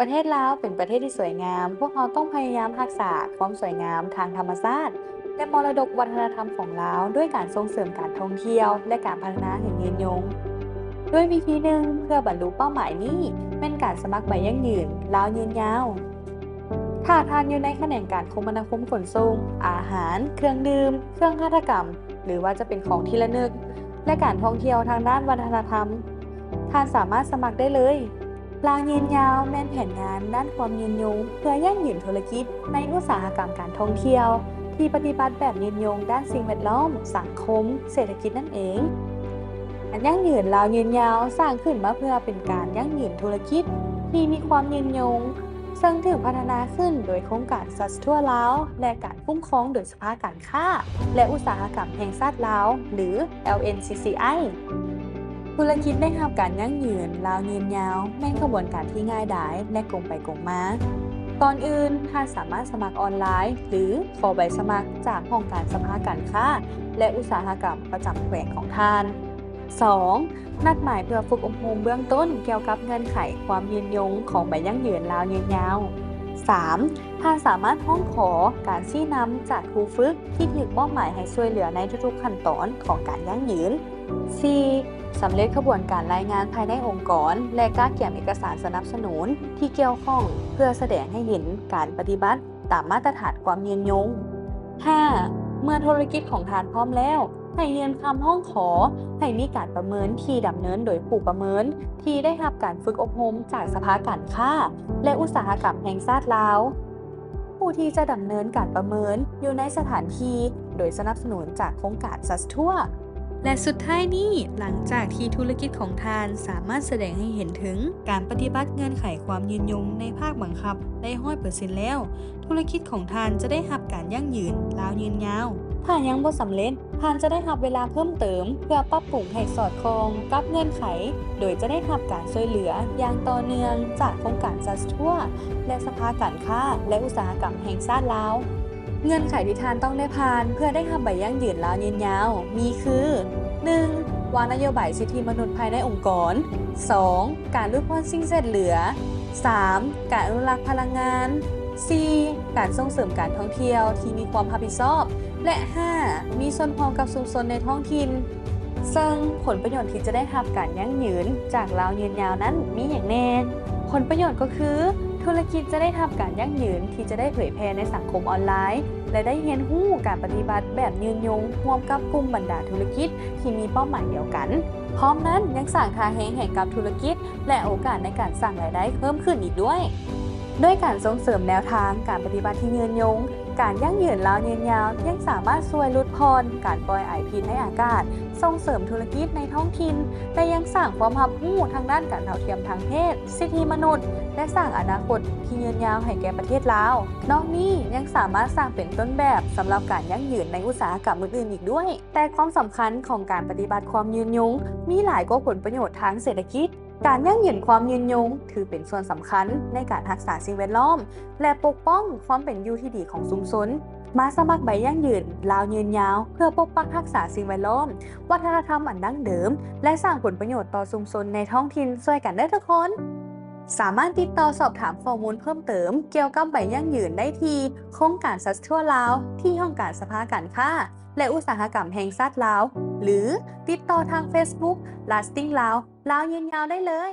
ประเทศลาวเป็นประเทศที่สวยงาม พวกเราต้องพยายามรักษาความสวยงามทางธรรมชาติและมรดกวัฒนธรรมของลาวด้วยการส่งเสริมการท่องเที่ยวและการพัฒนาให้ยืนยงด้วยวิธีหนึ่งเพื่อบรรลุเป้าหมายนี้เป็นการสมัครใบยั่งยืนลาวยืนยาวถ้าทานอยู่ในแขนงการคมนาคมขนส่งอาหารเครื่องดื่มเครื่องหัตถกรรมหรือว่าจะเป็นของที่ระลึกและการท่องเที่ยวทางด้านวัฒนธรรมท่านสามารถสมัครได้เลย ลางยืนยาวแม่นแผนงานด้านความยืนยงเพื่อยั่งยืนธุรกิจในอุตสาหกรรมการท่องเที่ยวที่ปฏิบัติแบบยืนยงด้านสิ่งแวดล้อมสังคมเศรษฐกิจนั่นเองการยั่งยืนลาวยืนยาวสร้างขึ้นมาเพื่อเป็นการยั่งยืนธุรกิจที่มีความยืนยงซึ่งถึงพัฒนาขึ้นโดยโครงการสัสทั่วลาวและการคุ้มครองโดยสภาการค้าและอุตสาหกรรมแห่งชาติลาวหรือ LNCCI ธุรกิจได้รับการยั่งยืนลาวยืนยาวแม่นกระบวนการที่ง่ายดายและกงไปกงมาก่อนอื่นท่านสามารถสมัครออนไลน์หรือขอใบสมัครจากห้องการสภาการค้าและอุตสาหกรรมประจำแขวงของท่าน 2. นัดหมายเพื่อฝึกอบรมเบื้องต้นเกี่ยวกับเงื่อนไขความยืนยงของใบยั่งยืนลาวยืนยาว 3. ท่านสามารถห้องขอการชี้นำจากครูฝึกที่ถูกมอบหมายให้ช่วยเหลือในทุกๆขั้นตอนของการยั่งยืน 4. สำเร็จกระบวนการรายงานภายในองค์กรและการเขียนเอกสารสนับสนุนที่เกี่ยวข้องเพื่อแสดงให้เห็นการปฏิบัติตามมาตรฐานความยืนยง 5. เมื่อธุรกิจของท่านพร้อมแล้วให้ยื่นคำห้องขอให้มีการประเมินที่ดำเนินโดยผู้ประเมินที่ได้รับการฝึกอบรมจากสภาการค้าและอุตสาหกรรมแห่งชาติลาวผู้ที่จะดำเนินการประเมินอยู่ในสถานที่โดยสนับสนุนจากโครงการซัสทั่ว และสุดท้ายนี้หลังจากที่ธุรกิจของท่านสามารถแสดงให้เห็นถึงการปฏิบัติเงื่อนไขความยืนยงในภาคบังคับได้100%แล้วธุรกิจของท่านจะได้รับการยั่งยืนลาวยืนยาวถ้ายังบ่สำเร็จท่านจะได้รับเวลาเพิ่มเติมเพื่อปรับปรุงให้สอดคล้องกับเงื่อนไขโดยจะได้รับการช่วยเหลืออย่างต่อเนื่องจากโครงการซัสทั่วและสภาการค้าและอุตสาหกรรมแห่งชาติลาว เงื่อนไขที่ท่านต้องได้ผ่านเพื่อได้ทำใบยั่งยืนลาวยืนยาวมีคือ 1. วางนโยบายสิทธิมนุษย์ภายในองค์กร 2. การลดพรสิ่งเศษเหลือ 3. การอนุรักษ์พลังงาน 4. การส่งเสริมการท่องเที่ยวที่มีความรับผิดชอบ และ 5. มีส่วนร่วมกับชุมชนในท้องถิ่นซึ่งผลประโยชน์ที่จะได้รับการยั่งยืนจากลาวยืนยาวนั้นมีอย่างแน่ผลประโยชน์ก็คือธุรกิจจะได้ทำการยั่งยืนที่จะได้เผยแพร่ในสังคมออนไลน์และได้เรียนรู้การปฏิบัติแบบยืนยงร่วมกับกลุ่มบรรดาธุรกิจที่มีเป้าหมายเดียวกันพร้อมนั้นยังสร้างทางแห่งกับธุรกิจและโอกาสในการสร้างรายได้เพิ่มขึ้นอีกด้วยการส่งเสริมแนวทางการปฏิบัติที่ยืนยงการยั่งยืนลาวยืนยาวยังสามารถช่วยลดพรการปล่อยไอพิษในอากาศส่งเสริมธุรกิจในท้องถิ่นและยังสร้างความรับรู้ทางด้านการเท่าเทียมทางเพศสิทธิมนุษย์และสร้างอนาคตที่ยืนยาวให้แก่ประเทศลาวนอกนี้ยังสามารถสร้างเป็นต้นแบบสำหรับการยั่งยืนในอุตสาหกรรมอื่นๆอีกด้วยแต่ความสำคัญของการปฏิบัติความยืนยงมีหลายกว่าผลประโยชน์ทางเศรษฐกิจการยั่งยืนความยืนยงถือเป็นส่วนสำคัญในการรักษาสิ่งแวดล้อมและปกป้องความเป็นอยู่ที่ดีของชุมชนมาสมัครใบยั่งยืนลาวยืนยาวเพื่อปกปักรักษาสิ่งแวดล้อมวัฒนธรรมอันดั้งเดิมและสร้างผลประโยชน์ต่อชุมชนในท้องถิ่นช่วยกันได้ทุกคนสามารถติดต่อสอบถามข้อมูลเพิ่มเติมเกี่ยวกับใบยั่งยืนได้ที่โครงการซัสทั่วลาวที่ห้องการสภาการค้าและอุตสาหกรรมแห่งชาติลาวหรือติดต่อทาง Facebook Lasting ลาวยืนยาวได้เลย